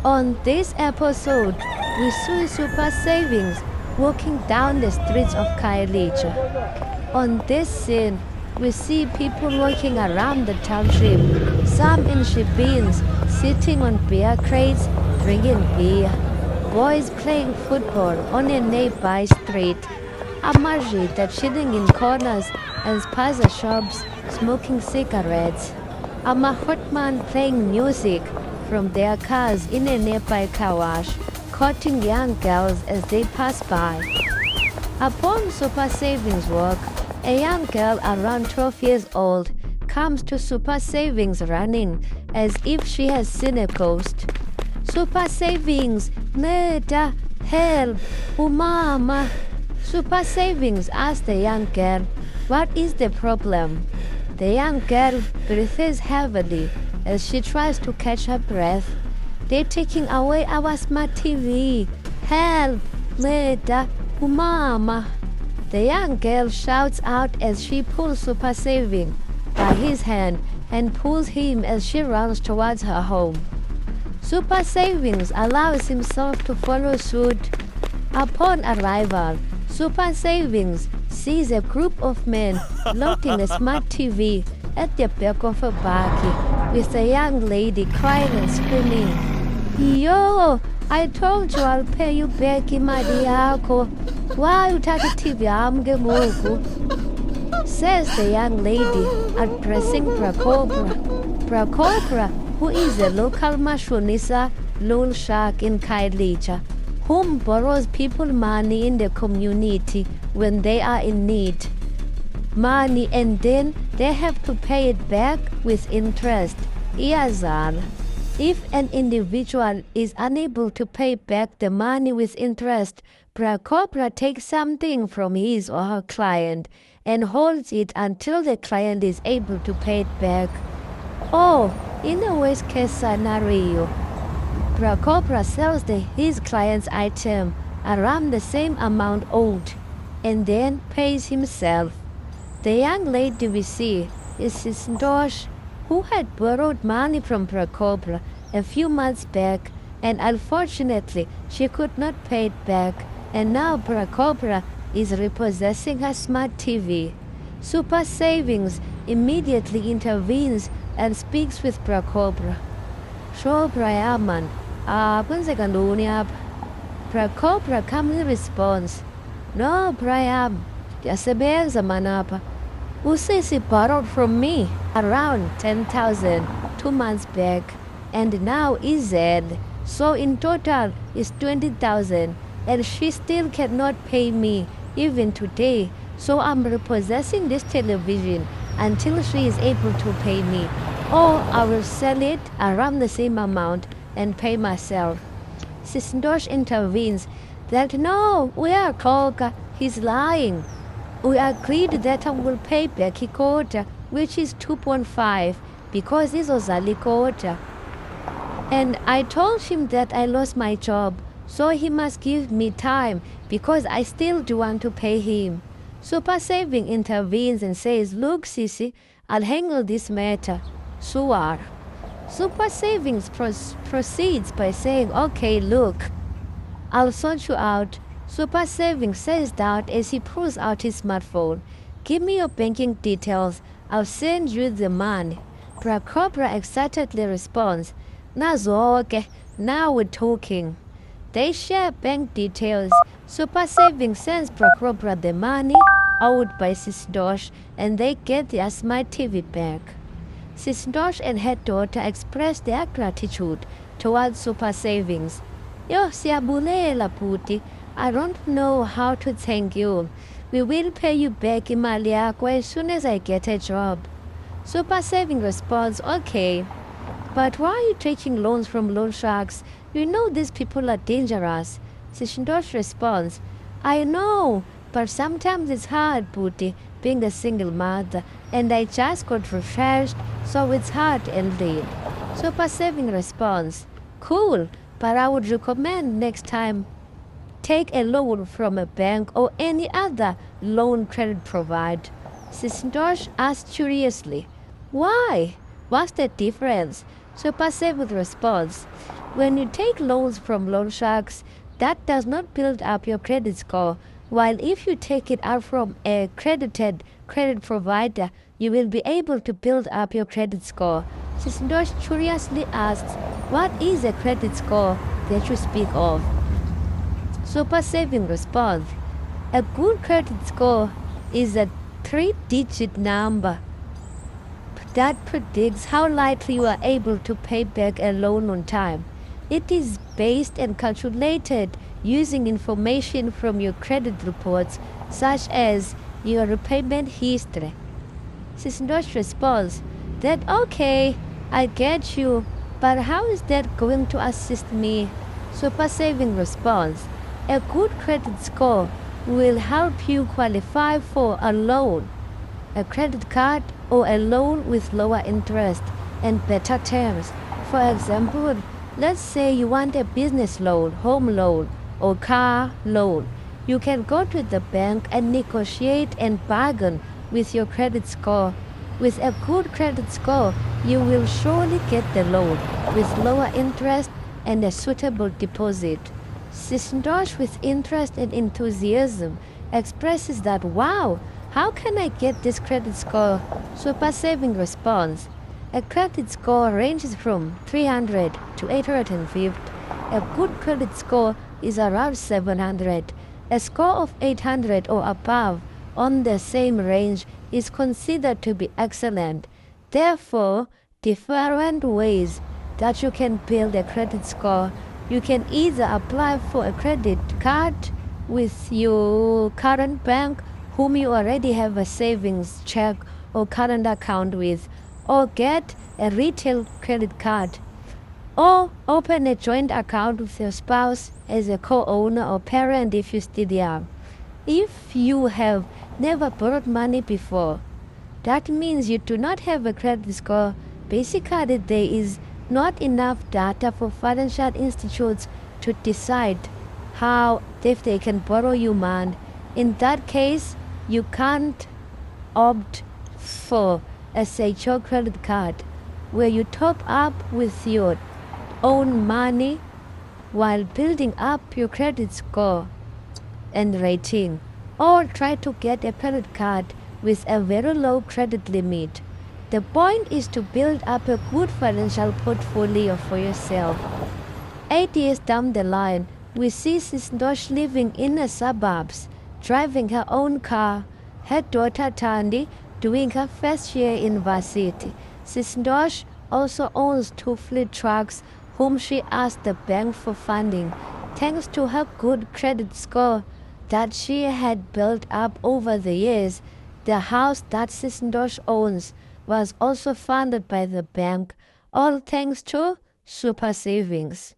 On this episode, we see Super Savings walking down the streets of Kailija. On this scene, we see people walking around the township, some in shebeens, sitting on beer crates, drinking beer. Boys playing football on a nearby street. Amajita chilling in corners and spaza shops, smoking cigarettes. A hotman playing music from their cars in a nearby car wash, courting young girls as they pass by. Upon Super Savings work, a young girl around 12 years old comes to Super Savings running as if she has seen a ghost. Super Savings, Neda, help, umama. Super Savings asks the young girl, what is the problem? The young girl breathes heavily as she tries to catch her breath. They're taking away our smart TV. Help, Neda, umama. The young girl shouts out as she pulls Super Saving by his hand and pulls him as she runs towards her home. Super Savings allows himself to follow suit. Upon arrival, Super Savings sees a group of men loading a smart TV at the back of a buggy with a young lady crying and screaming, "Yo, I told you I'll pay you back imali yakho. Why uthatha TV yami ke ngoku?" says the young lady, addressing Bra Cobra. Bra Cobra, who is a local Mashonisa loan shark in Kailija, whom borrows people money in the community when they are in need. Money, and then they have to pay it back with interest. Iyazala. If an individual is unable to pay back the money with interest, Bra Cobra takes something from his or her client and holds it until the client is able to pay it back. Oh, in a worst case scenario, Bra Cobra sells his client's item around the same amount owed and then pays himself. The young lady we see is Sis Ntosh, who had borrowed money from Bra Cobra a few months back, and unfortunately she could not pay it back, and now Bra Cobra is repossessing her smart TV. Super Savings immediately intervenes and speaks with Bra Cobra. "Sho Brian, kwenzeka ntoni apha?" Bra Cobra calmly responds, "No Brian, ndiyasebenza manapha. Usisi borrowed from me around 10,000 2 months back, and now is dead. So in total is 20,000, and she still cannot pay me even today. So I'm repossessing this television until she is able to pay me, or I will sell it around the same amount and pay myself." Sis Ntosh intervenes that no, we are Koga, he's lying. We agreed that I will pay back ikota, which is 2.5, because this was a likota. And I told him that I lost my job, so he must give me time because I still do want to pay him. Super Saving intervenes and says, "Look, Sissy, I'll handle this matter." Suar. Super Savings proceeds by saying, "Okay, look, I'll sort you out." Super Savings says that as he pulls out his smartphone. "Give me your banking details, I'll send you the money." Bra Cobra excitedly responds, "Nazoke, now we're talking." They share bank details. Super Savings sends Bra Cobra the money owed by Sis Ntosh, and they get their smart TV back. Sis Ntosh and her daughter express their gratitude towards Super Savings. "Yo, siyabulela bhuti. I don't know how to thank you. We will pay you back imali yakho as soon as I get a job." Super Saving responds, "Okay, but why are you taking loans from loan sharks? You know these people are dangerous." Sis Ntosh responds, "I know, but sometimes it's hard, Booty, being a single mother, and I just got refreshed, so it's hard and late." Super Saving responds, "Cool, but I would recommend next time take a loan from a bank or any other loan credit provider." Sis Ntosh asks curiously, "Why? What's the difference?" Super Saving responds, When you take loans from loan sharks, that does not build up your credit score, while if you take it out from a accredited credit provider, you will be able to build up your credit score. Sis Ntosh curiously asks, what is a credit score that you speak of? Super Saving responds, a good credit score is a 3-digit number that predicts how likely you are able to pay back a loan on time. It is based and calculated using information from your credit reports, such as your repayment history. Sis Ntosh responds that, okay, I get you, but how is that going to assist me? Super Saving responds, a good credit score will help you qualify for a loan, a credit card, or a loan with lower interest and better terms. For example, let's say you want a business loan, home loan, or car loan. You can go to the bank and negotiate and bargain with your credit score. With a good credit score, you will surely get the loan with lower interest and a suitable deposit. Sis Ntosh, with interest and enthusiasm, expresses that, wow, how can I get this credit score? Super Saving responds, a credit score ranges from 300 to 850. A good credit score is around 700. A score of 800 or above on the same range is considered to be excellent. Therefore, different ways that you can build a credit score. You can either apply for a credit card with your current bank, whom you already have a savings check or current account with, or get a retail credit card, or open a joint account with your spouse as a co-owner or parent if you still young. If you have never borrowed money before, that means you do not have a credit score. Basically, there is not enough data for financial institutes to decide how if they can borrow you money. In that case, you can't opt for a secure credit card where you top up with your own money while building up your credit score and rating, or try to get a credit card with a very low credit limit. The point is to build up a good financial portfolio for yourself. 8 years down the line, we see Sis Ntosh living in the suburbs, driving her own car, her daughter Thandi doing her first year in varsity. Sis Ntosh also owns 2 fleet trucks whom she asked the bank for funding. Thanks to her good credit score that she had built up over the years, the house that Sis Ntosh owns was also funded by the bank, all thanks to Super Savings.